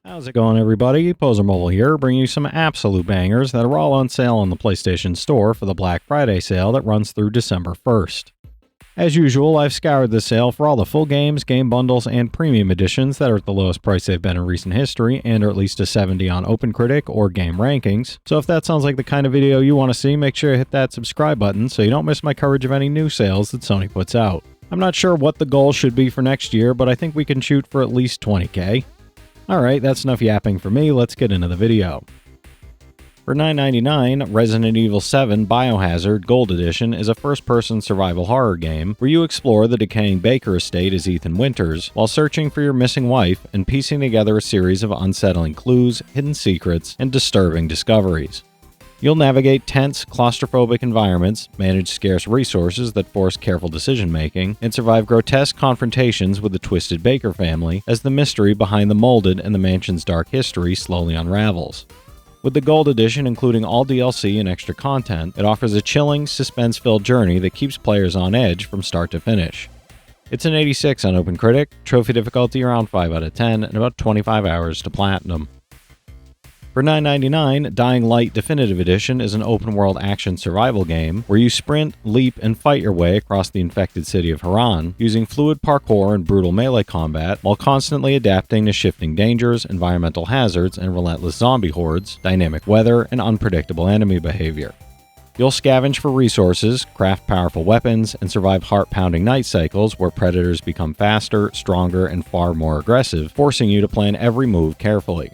How's it going, everybody? Pozermobil here, bringing you some absolute bangers that are all on sale on the PlayStation Store for the Black Friday sale that runs through December 1st. As usual, I've scoured the sale for all the full games, game bundles, and premium editions that are at the lowest price they've been in recent history and are at least a 70 on OpenCritic or Game Rankings. So if that sounds like the kind of video you want to see, make sure to hit that subscribe button so you don't miss my coverage of any new sales that Sony puts out. I'm not sure what the goal should be for next year, but I think we can shoot for at least 20k. Alright, that's enough yapping for me, let's get into the video. For $9.99, Resident Evil 7 Biohazard Gold Edition is a first-person survival horror game where you explore the decaying Baker estate as Ethan Winters while searching for your missing wife and piecing together a series of unsettling clues, hidden secrets, and disturbing discoveries. You'll navigate tense, claustrophobic environments, manage scarce resources that force careful decision-making, and survive grotesque confrontations with the twisted Baker family as the mystery behind the molded and the mansion's dark history slowly unravels. With the Gold Edition including all DLC and extra content, it offers a chilling, suspense-filled journey that keeps players on edge from start to finish. It's an 86 on OpenCritic, trophy difficulty around 5 out of 10, and about 25 hours to platinum. For $9.99, Dying Light Definitive Edition is an open-world action survival game where you sprint, leap, and fight your way across the infected city of Haran using fluid parkour and brutal melee combat while constantly adapting to shifting dangers, environmental hazards, and relentless zombie hordes, dynamic weather, and unpredictable enemy behavior. You'll scavenge for resources, craft powerful weapons, and survive heart-pounding night cycles where predators become faster, stronger, and far more aggressive, forcing you to plan every move carefully.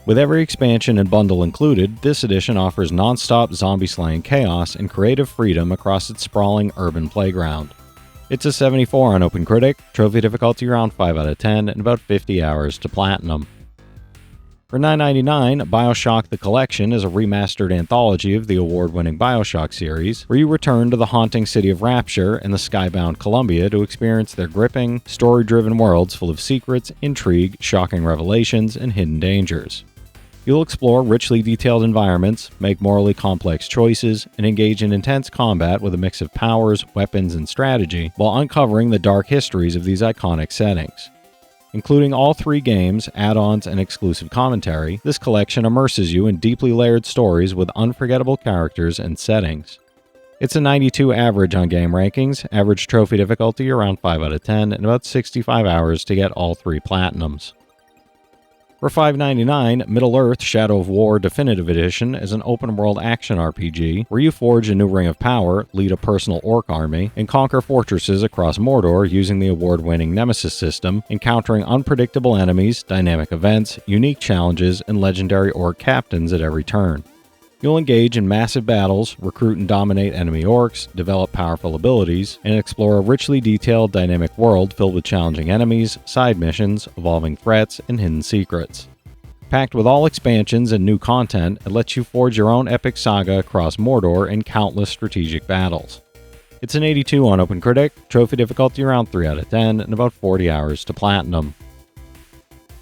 With every expansion and bundle included, this edition offers non-stop zombie-slaying chaos and creative freedom across its sprawling urban playground. It's a 74 on OpenCritic, trophy difficulty around 5 out of 10, and about 50 hours to platinum. For $9.99, BioShock The Collection is a remastered anthology of the award-winning BioShock series, where you return to the haunting city of Rapture and the skybound Columbia to experience their gripping, story-driven worlds full of secrets, intrigue, shocking revelations, and hidden dangers. You'll explore richly detailed environments, make morally complex choices, and engage in intense combat with a mix of powers, weapons, and strategy, while uncovering the dark histories of these iconic settings. Including all 3 games, add-ons, and exclusive commentary, this collection immerses you in deeply layered stories with unforgettable characters and settings. It's a 92 average on Game Rankings, average trophy difficulty around 5 out of 10, and about 65 hours to get all 3 platinums. For $5.99, Middle-earth Shadow of War Definitive Edition is an open-world action RPG where you forge a new ring of power, lead a personal orc army, and conquer fortresses across Mordor using the award-winning Nemesis system, encountering unpredictable enemies, dynamic events, unique challenges, and legendary orc captains at every turn. You'll engage in massive battles, recruit and dominate enemy orcs, develop powerful abilities, and explore a richly detailed, dynamic world filled with challenging enemies, side missions, evolving threats, and hidden secrets. Packed with all expansions and new content, it lets you forge your own epic saga across Mordor and countless strategic battles. It's an 82 on OpenCritic, trophy difficulty around 3 out of 10, and about 40 hours to platinum.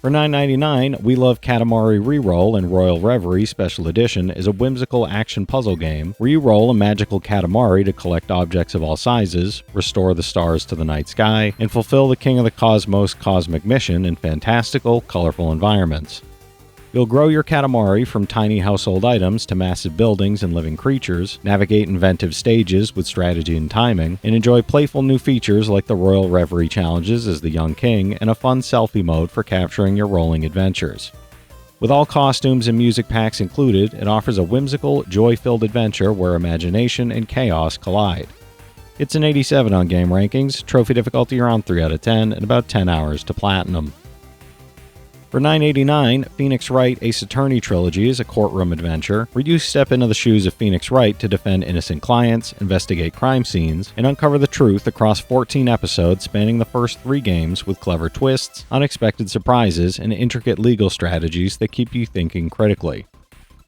For $9.99, We Love Katamari Reroll and Royal Reverie Special Edition is a whimsical action puzzle game where you roll a magical Katamari to collect objects of all sizes, restore the stars to the night sky, and fulfill the King of the Cosmos cosmic mission in fantastical, colorful environments. You'll grow your Katamari from tiny household items to massive buildings and living creatures, navigate inventive stages with strategy and timing, and enjoy playful new features like the Royal Reverie challenges as the young king and a fun selfie mode for capturing your rolling adventures. With all costumes and music packs included, it offers a whimsical, joy-filled adventure where imagination and chaos collide. It's an 87 on Game Rankings, trophy difficulty around 3 out of 10, and about 10 hours to platinum. For $9.89, Phoenix Wright Ace Attorney Trilogy is a courtroom adventure where you step into the shoes of Phoenix Wright to defend innocent clients, investigate crime scenes, and uncover the truth across 14 episodes spanning the first 3 games with clever twists, unexpected surprises, and intricate legal strategies that keep you thinking critically.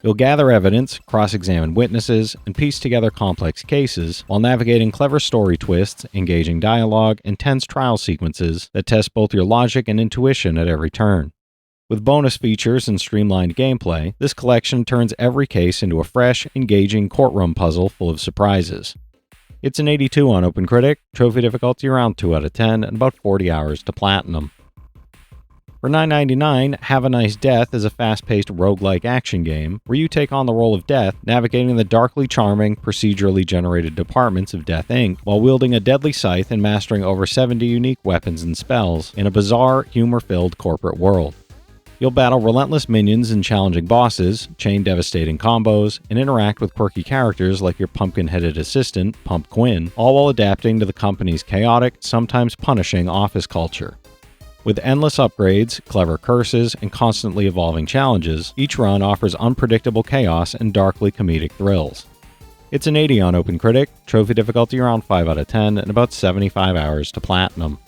You'll gather evidence, cross-examine witnesses, and piece together complex cases while navigating clever story twists, engaging dialogue, and tense trial sequences that test both your logic and intuition at every turn. With bonus features and streamlined gameplay, this collection turns every case into a fresh, engaging courtroom puzzle full of surprises. It's an 82 on OpenCritic, trophy difficulty around 2 out of 10, and about 40 hours to platinum. For $9.99, Have a Nice Death is a fast-paced roguelike action game where you take on the role of Death, navigating the darkly charming, procedurally generated departments of Death Inc. while wielding a deadly scythe and mastering over 70 unique weapons and spells in a bizarre, humor-filled corporate world. You'll battle relentless minions and challenging bosses, chain devastating combos, and interact with quirky characters like your pumpkin-headed assistant, Pump Quinn, all while adapting to the company's chaotic, sometimes punishing office culture. With endless upgrades, clever curses, and constantly evolving challenges, each run offers unpredictable chaos and darkly comedic thrills. It's an 80 on OpenCritic, trophy difficulty around 5 out of 10, and about 75 hours to platinum.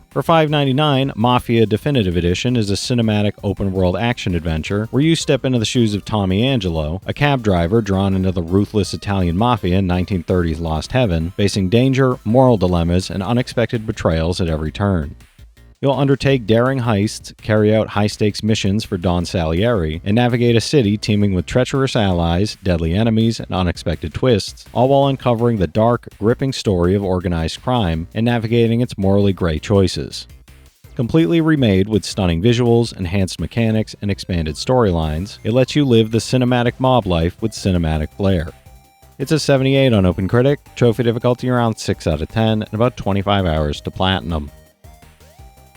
For $5.99, Mafia Definitive Edition is a cinematic open-world action-adventure where you step into the shoes of Tommy Angelo, a cab driver drawn into the ruthless Italian mafia in 1930s Lost Heaven, facing danger, moral dilemmas, and unexpected betrayals at every turn. You'll undertake daring heists, carry out high-stakes missions for Don Salieri, and navigate a city teeming with treacherous allies, deadly enemies, and unexpected twists, all while uncovering the dark, gripping story of organized crime and navigating its morally gray choices. Completely remade with stunning visuals, enhanced mechanics, and expanded storylines, it lets you live the cinematic mob life with cinematic flair. It's a 78 on OpenCritic, trophy difficulty around 6 out of 10, and about 25 hours to platinum.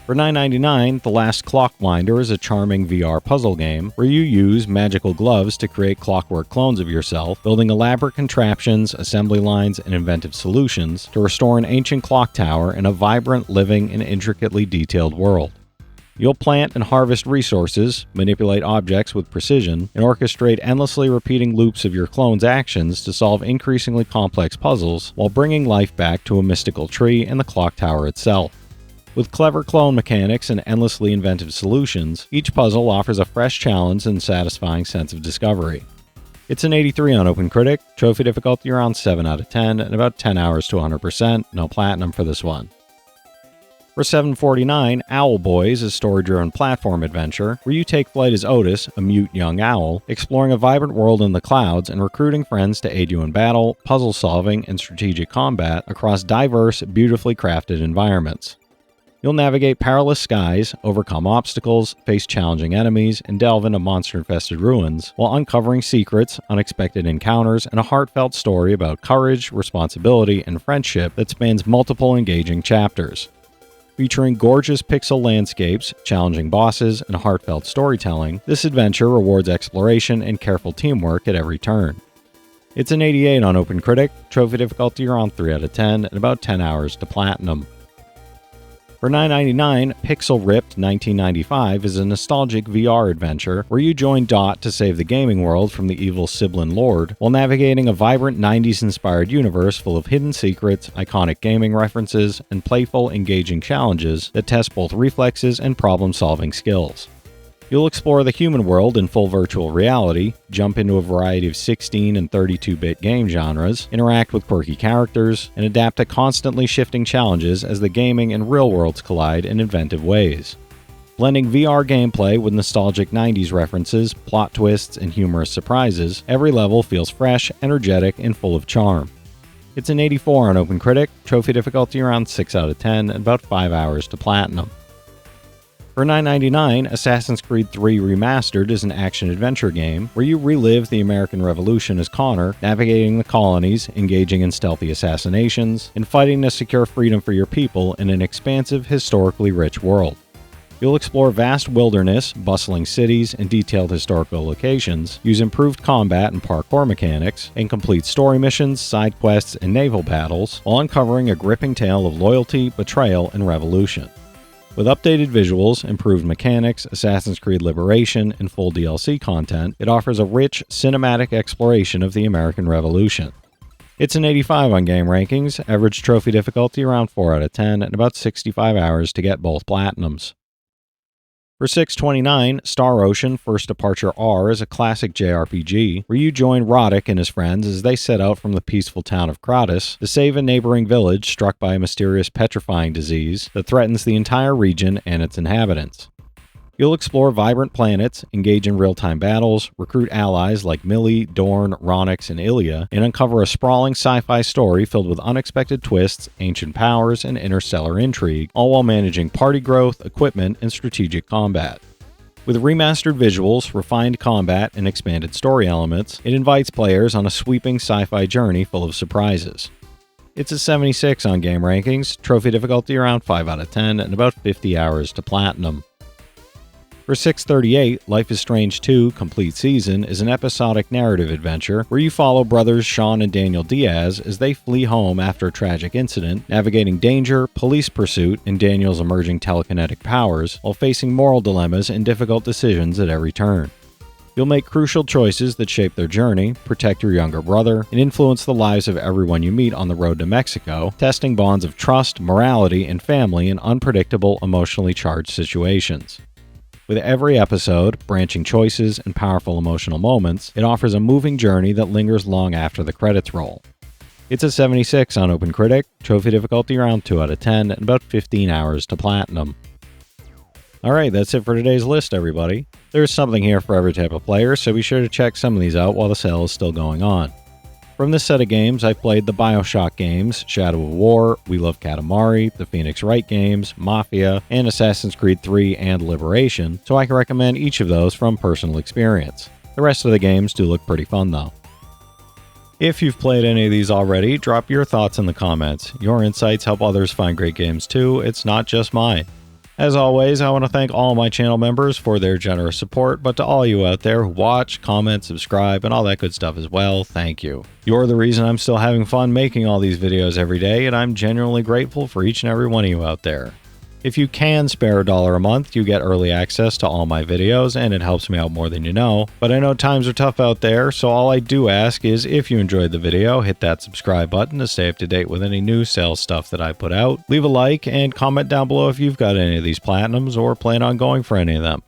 For $9.99, The Last Clockwinder is a charming VR puzzle game where you use magical gloves to create clockwork clones of yourself, building elaborate contraptions, assembly lines, and inventive solutions to restore an ancient clock tower in a vibrant, living, and intricately detailed world. You'll plant and harvest resources, manipulate objects with precision, and orchestrate endlessly repeating loops of your clone's actions to solve increasingly complex puzzles while bringing life back to a mystical tree and the clock tower itself. With clever clone mechanics and endlessly inventive solutions, each puzzle offers a fresh challenge and satisfying sense of discovery. It's an 83 on OpenCritic, trophy difficulty around 7 out of 10, and about 10 hours to 100%, no platinum for this one. For $7.49, Owlboy is a story-driven platform adventure where you take flight as Otis, a mute young owl, exploring a vibrant world in the clouds and recruiting friends to aid you in battle, puzzle solving, and strategic combat across diverse, beautifully crafted environments. You'll navigate perilous skies, overcome obstacles, face challenging enemies, and delve into monster-infested ruins, while uncovering secrets, unexpected encounters, and a heartfelt story about courage, responsibility, and friendship that spans multiple engaging chapters. Featuring gorgeous pixel landscapes, challenging bosses, and heartfelt storytelling, this adventure rewards exploration and careful teamwork at every turn. It's an 88 on OpenCritic, trophy difficulty around 3 out of 10, and about 10 hours to platinum. For $9.99, Pixel Ripped 1995 is a nostalgic VR adventure where you join Dot to save the gaming world from the evil Siblin Lord while navigating a vibrant 90s-inspired universe full of hidden secrets, iconic gaming references, and playful, engaging challenges that test both reflexes and problem-solving skills. You'll explore the human world in full virtual reality, jump into a variety of 16 and 32-bit game genres, interact with quirky characters, and adapt to constantly shifting challenges as the gaming and real worlds collide in inventive ways. Blending VR gameplay with nostalgic 90s references, plot twists, and humorous surprises, every level feels fresh, energetic, and full of charm. It's an 84 on OpenCritic, trophy difficulty around 6 out of 10, and about 5 hours to platinum. For $9.99, Assassin's Creed 3 Remastered is an action-adventure game where you relive the American Revolution as Connor, navigating the colonies, engaging in stealthy assassinations, and fighting to secure freedom for your people in an expansive, historically rich world. You'll explore vast wilderness, bustling cities, and detailed historical locations, use improved combat and parkour mechanics, and complete story missions, side quests, and naval battles, while uncovering a gripping tale of loyalty, betrayal, and revolution. With updated visuals, improved mechanics, Assassin's Creed Liberation, and full DLC content, it offers a rich, cinematic exploration of the American Revolution. It's an 85 on Game Rankings, average trophy difficulty around 4 out of 10, and about 65 hours to get both platinums. For $6.29, Star Ocean First Departure R is a classic JRPG where you join Roddick and his friends as they set out from the peaceful town of Kratos to save a neighboring village struck by a mysterious petrifying disease that threatens the entire region and its inhabitants. You'll explore vibrant planets, engage in real-time battles, recruit allies like Millie, Dorn, Ronix, and Ilya, and uncover a sprawling sci-fi story filled with unexpected twists, ancient powers, and interstellar intrigue, all while managing party growth, equipment, and strategic combat. With remastered visuals, refined combat, and expanded story elements, it invites players on a sweeping sci-fi journey full of surprises. It's a 76 on game rankings, trophy difficulty around 5 out of 10, and about 50 hours to platinum. For $6.38, Life is Strange 2 Complete Season is an episodic narrative adventure where you follow brothers Sean and Daniel Diaz as they flee home after a tragic incident, navigating danger, police pursuit, and Daniel's emerging telekinetic powers, while facing moral dilemmas and difficult decisions at every turn. You'll make crucial choices that shape their journey, protect your younger brother, and influence the lives of everyone you meet on the road to Mexico, testing bonds of trust, morality, and family in unpredictable, emotionally charged situations. With every episode, branching choices, and powerful emotional moments, it offers a moving journey that lingers long after the credits roll. It's a 76 on OpenCritic, trophy difficulty around 2 out of 10, and about 15 hours to platinum. Alright, that's it for today's list, everybody. There's something here for every type of player, so be sure to check some of these out while the sale is still going on. From this set of games, I played the BioShock games, Shadow of War, We Love Katamari, the Phoenix Wright games, Mafia, and Assassin's Creed 3 and Liberation, so I can recommend each of those from personal experience. The rest of the games do look pretty fun though. If you've played any of these already, drop your thoughts in the comments. Your insights help others find great games too, it's not just mine. As always, I want to thank all my channel members for their generous support, but to all you out there who watch, comment, subscribe, and all that good stuff as well, thank you. You're the reason I'm still having fun making all these videos every day, and I'm genuinely grateful for each and every one of you out there. If you can spare $1 a month, you get early access to all my videos, and it helps me out more than you know. But I know times are tough out there, so all I do ask is if you enjoyed the video, hit that subscribe button to stay up to date with any new sales stuff that I put out. Leave a like and comment down below if you've got any of these platinums or plan on going for any of them.